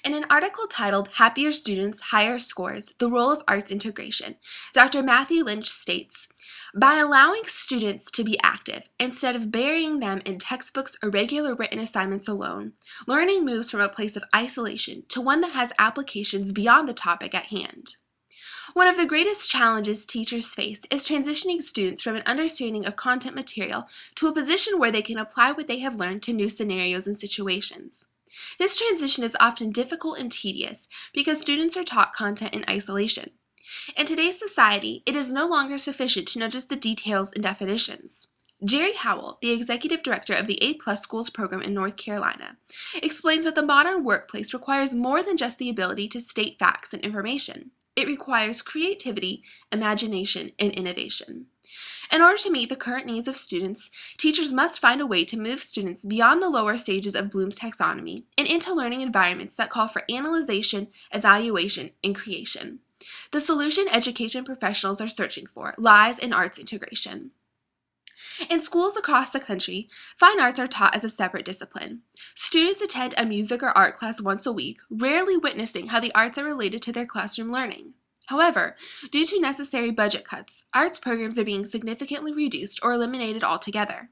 In an article titled Happier Students, Higher Scores, The Role of Arts Integration, Dr. Matthew Lynch states, by allowing students to be active instead of burying them in textbooks or regular written assignments alone, learning moves from a place of isolation to one that has applications beyond the topic at hand. One of the greatest challenges teachers face is transitioning students from an understanding of content material to a position where they can apply what they have learned to new scenarios and situations. This transition is often difficult and tedious because students are taught content in isolation. In today's society, it is no longer sufficient to know just the details and definitions. Jerry Howell, the executive director of the A+ Schools program in North Carolina, explains that the modern workplace requires more than just the ability to state facts and information. It requires creativity, imagination, and innovation. In order to meet the current needs of students, teachers must find a way to move students beyond the lower stages of Bloom's taxonomy and into learning environments that call for analyzation, evaluation, and creation. The solution education professionals are searching for lies in arts integration. In schools across the country, fine arts are taught as a separate discipline. Students attend a music or art class once a week, rarely witnessing how the arts are related to their classroom learning. However, due to necessary budget cuts, arts programs are being significantly reduced or eliminated altogether.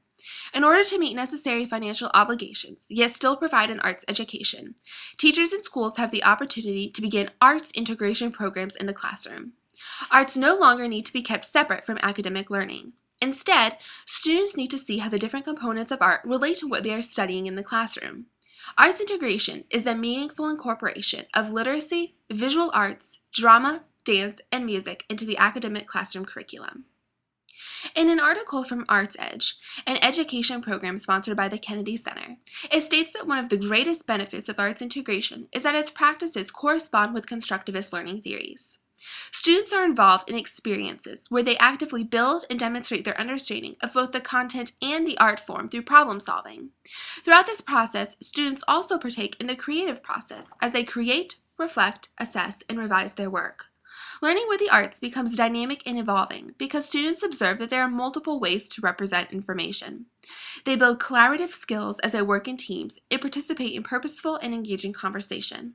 In order to meet necessary financial obligations, yet still provide an arts education, teachers and schools have the opportunity to begin arts integration programs in the classroom. Arts no longer need to be kept separate from academic learning. Instead, students need to see how the different components of art relate to what they are studying in the classroom. Arts integration is the meaningful incorporation of literacy, visual arts, drama, dance, and music into the academic classroom curriculum. In an article from Arts Edge, an education program sponsored by the Kennedy Center, it states that one of the greatest benefits of arts integration is that its practices correspond with constructivist learning theories. Students are involved in experiences where they actively build and demonstrate their understanding of both the content and the art form through problem solving. Throughout this process, students also partake in the creative process as they create, reflect, assess, and revise their work. Learning with the arts becomes dynamic and evolving because students observe that there are multiple ways to represent information. They build collaborative skills as they work in teams and participate in purposeful and engaging conversation.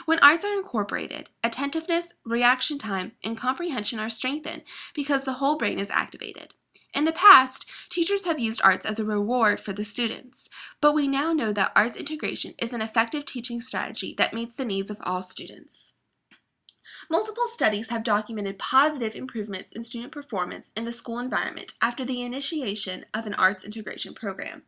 When arts are incorporated, attentiveness, reaction time, and comprehension are strengthened because the whole brain is activated. In the past, teachers have used arts as a reward for the students, but we now know that arts integration is an effective teaching strategy that meets the needs of all students. Multiple studies have documented positive improvements in student performance in the school environment after the initiation of an arts integration program.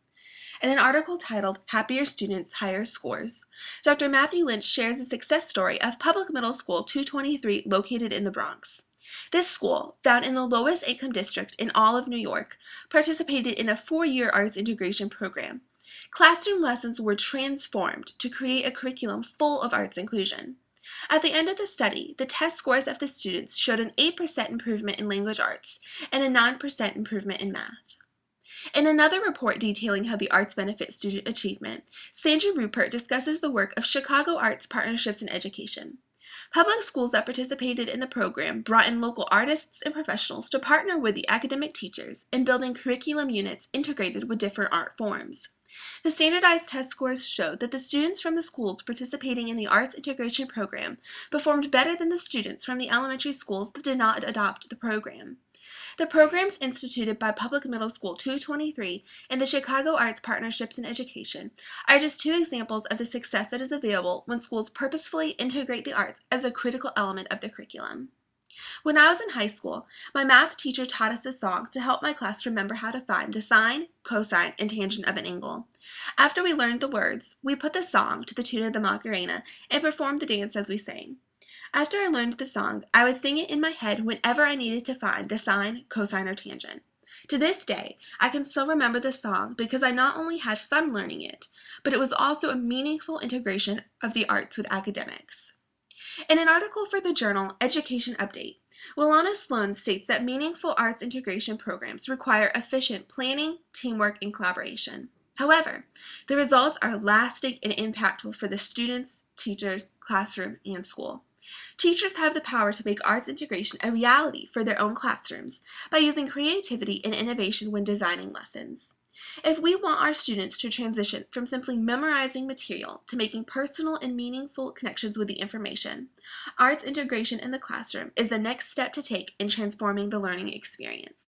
In an article titled Happier Students, Higher Scores, Dr. Matthew Lynch shares the success story of Public Middle School 223 located in the Bronx. This school, found in the lowest income district in all of New York, participated in a 4-year arts integration program. Classroom lessons were transformed to create a curriculum full of arts inclusion. At the end of the study, the test scores of the students showed an 8% improvement in language arts and a 9% improvement in math. In another report detailing how the arts benefit student achievement, Sandra Rupert discusses the work of Chicago Arts Partnerships in Education. Public schools that participated in the program brought in local artists and professionals to partner with the academic teachers in building curriculum units integrated with different art forms. The standardized test scores showed that the students from the schools participating in the arts integration program performed better than the students from the elementary schools that did not adopt the program. The programs instituted by Public Middle School 223 and the Chicago Arts Partnerships in Education are just two examples of the success that is available when schools purposefully integrate the arts as a critical element of the curriculum. When I was in high school, my math teacher taught us a song to help my class remember how to find the sine, cosine, and tangent of an angle. After we learned the words, we put the song to the tune of the Macarena and performed the dance as we sang. After I learned the song, I would sing it in my head whenever I needed to find the sine, cosine, or tangent. To this day, I can still remember the song because I not only had fun learning it, but it was also a meaningful integration of the arts with academics. In an article for the journal Education Update, Wilana Sloan states that meaningful arts integration programs require efficient planning, teamwork, and collaboration. However, the results are lasting and impactful for the students, teachers, classroom, and school. Teachers have the power to make arts integration a reality for their own classrooms by using creativity and innovation when designing lessons. If we want our students to transition from simply memorizing material to making personal and meaningful connections with the information, arts integration in the classroom is the next step to take in transforming the learning experience.